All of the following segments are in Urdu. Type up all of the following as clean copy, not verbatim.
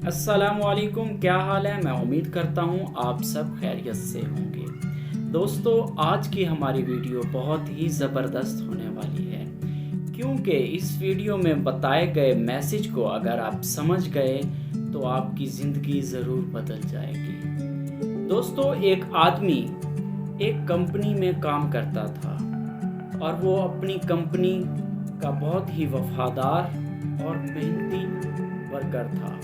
السلام علیکم، کیا حال ہے؟ میں امید کرتا ہوں آپ سب خیریت سے ہوں گے۔ دوستو، آج کی ہماری ویڈیو بہت ہی زبردست ہونے والی ہے، کیونکہ اس ویڈیو میں بتائے گئے میسج کو اگر آپ سمجھ گئے تو آپ کی زندگی ضرور بدل جائے گی۔ دوستو، ایک آدمی ایک کمپنی میں کام کرتا تھا اور وہ اپنی کمپنی کا بہت ہی وفادار اور محنتی ورکر تھا۔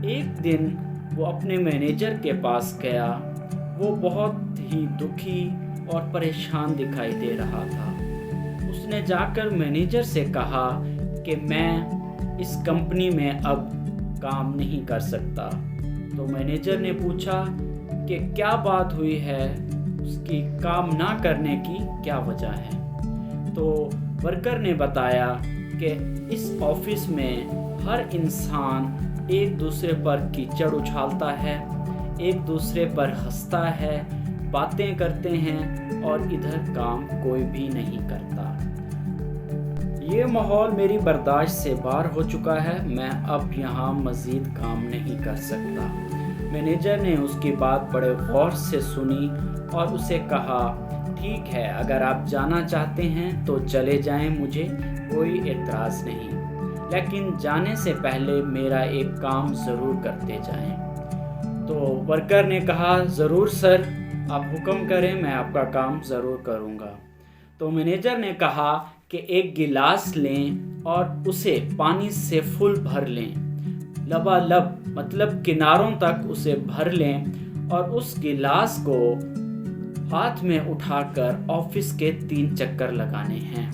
ایک دن وہ اپنے مینیجر کے پاس گیا۔ وہ بہت ہی دکھی اور پریشان دکھائی دے رہا تھا۔ اس نے جا کر مینیجر سے کہا کہ میں اس کمپنی میں اب کام نہیں کر سکتا۔ تو مینیجر نے پوچھا کہ کیا بات ہوئی ہے، اس کی کام نہ کرنے کی کیا وجہ ہے؟ تو ورکر نے بتایا کہ اس آفس میں ہر انسان ایک دوسرے پر کیچڑ اچھالتا ہے، ایک دوسرے پر ہنستا ہے، باتیں کرتے ہیں اور ادھر کام کوئی بھی نہیں کرتا۔ یہ ماحول میری برداشت سے باہر ہو چکا ہے، میں اب یہاں مزید کام نہیں کر سکتا۔ مینیجر نے اس کی بات بڑے غور سے سنی اور اسے کہا، ٹھیک ہے، اگر آپ جانا چاہتے ہیں تو چلے جائیں، مجھے کوئی اعتراض نہیں، لیکن جانے سے پہلے میرا ایک کام ضرور کرتے جائیں۔ تو ورکر نے کہا، ضرور سر، آپ حکم کریں، میں آپ کا کام ضرور کروں گا۔ تو مینیجر نے کہا کہ ایک گلاس لیں اور اسے پانی سے فل بھر لیں، لبالب مطلب کناروں تک اسے بھر لیں، اور اس گلاس کو ہاتھ میں اٹھا کر آفس کے 3 چکر لگانے ہیں۔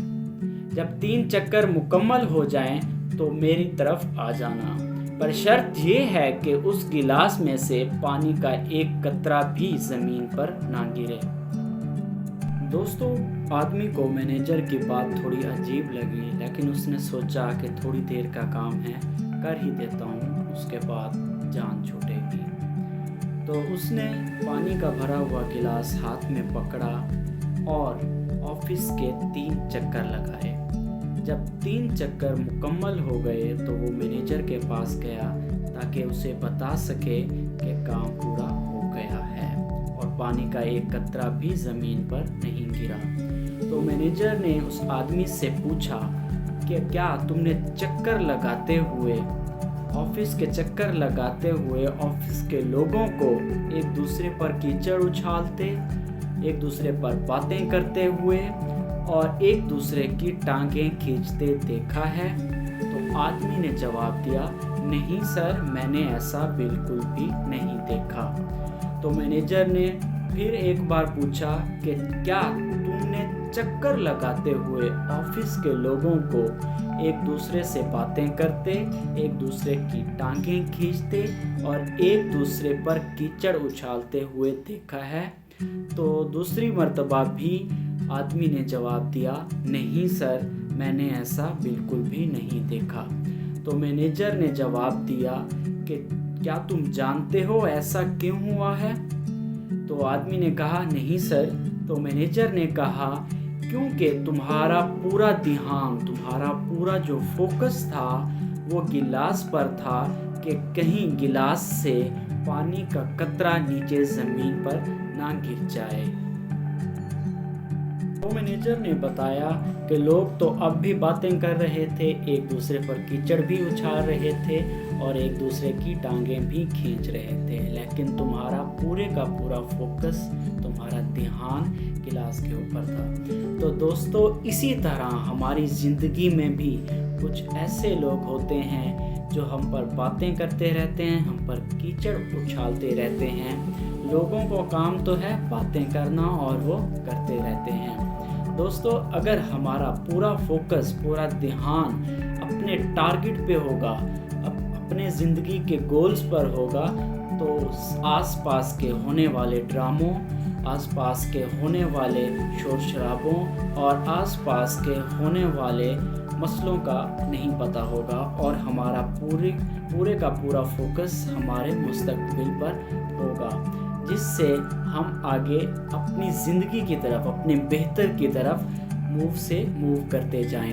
جب 3 چکر مکمل ہو جائیں تو میری طرف آ جانا، پر شرط یہ ہے کہ اس گلاس میں سے پانی کا ایک قطرہ بھی زمین پر نہ گرے۔ دوستو، آدمی کو مینیجر کی بات تھوڑی عجیب لگی، لیکن اس نے سوچا کہ تھوڑی دیر کا کام ہے، کر ہی دیتا ہوں، اس کے بعد جان چھوٹے گی۔ تو اس نے پانی کا بھرا ہوا گلاس ہاتھ میں پکڑا اور آفس کے 3 چکر لگائے۔ جب 3 چکر مکمل ہو گئے تو وہ مینیجر کے پاس گیا تاکہ اسے بتا سکے کہ کام پورا ہو گیا ہے اور پانی کا ایک قطرہ بھی زمین پر نہیں گرا۔ تو مینیجر نے اس آدمی سے پوچھا کہ کیا تم نے چکر لگاتے ہوئے، آفس کے چکر لگاتے ہوئے آفس کے لوگوں کو ایک دوسرے پر کیچڑ اچھالتے، ایک دوسرے پر باتیں کرتے ہوئے اور ایک دوسرے کی ٹانگیں کھینچتے دیکھا ہے؟ تو آدمی نے جواب دیا، نہیں سر، میں نے ایسا بالکل بھی نہیں دیکھا۔ تو مینیجر نے پھر ایک بار پوچھا کہ کیا تم نے چکر لگاتے ہوئے آفس کے لوگوں کو ایک دوسرے سے باتیں کرتے، ایک دوسرے کی ٹانگیں کھینچتے اور ایک دوسرے پر کیچڑ اچھالتے ہوئے دیکھا ہے؟ تو دوسری مرتبہ بھی آدمی نے جواب دیا، نہیں سر، میں نے ایسا بالکل بھی نہیں دیکھا۔ تو مینیجر نے جواب دیا کہ کیا تم جانتے ہو ایسا کیوں ہوا ہے؟ تو آدمی نے کہا، نہیں سر۔ تو مینیجر نے کہا، کیونکہ تمہارا پورا دھیان، تمہارا پورا جو فوکس تھا وہ گلاس پر تھا کہ کہیں گلاس سے پانی کا قطرہ نیچے زمین پر نہ گر جائے۔ تو مینیجر نے بتایا کہ لوگ تو اب بھی باتیں کر رہے تھے، ایک دوسرے پر کیچڑ بھی اچھال رہے تھے اور ایک دوسرے کی ٹانگیں بھی کھینچ رہے تھے، لیکن تمہارا پورے کا پورا فوکس، تمہارا دھیان گلاس کے اوپر تھا۔ تو دوستو، اسی طرح ہماری زندگی میں بھی کچھ ایسے لوگ ہوتے ہیں جو ہم پر باتیں کرتے رہتے ہیں، ہم پر کیچڑ اچھالتے رہتے ہیں۔ لوگوں کو کام تو ہے باتیں کرنا اور وہ کرتے رہتے ہیں۔ دوستو، اگر ہمارا پورا فوکس، پورا دھیان اپنے ٹارگٹ پہ ہوگا، اپنے زندگی کے گولز پر ہوگا، تو آس پاس کے ہونے والے ڈراموں، آس پاس کے ہونے والے شور شرابوں اور آس پاس کے ہونے والے مسئلوں کا نہیں پتہ ہوگا، اور ہمارا پورے کا پورا فوکس ہمارے مستقبل پر ہوگا، جس سے ہم آگے اپنی زندگی کی طرف، اپنے بہتر کی طرف موو کرتے جائیں۔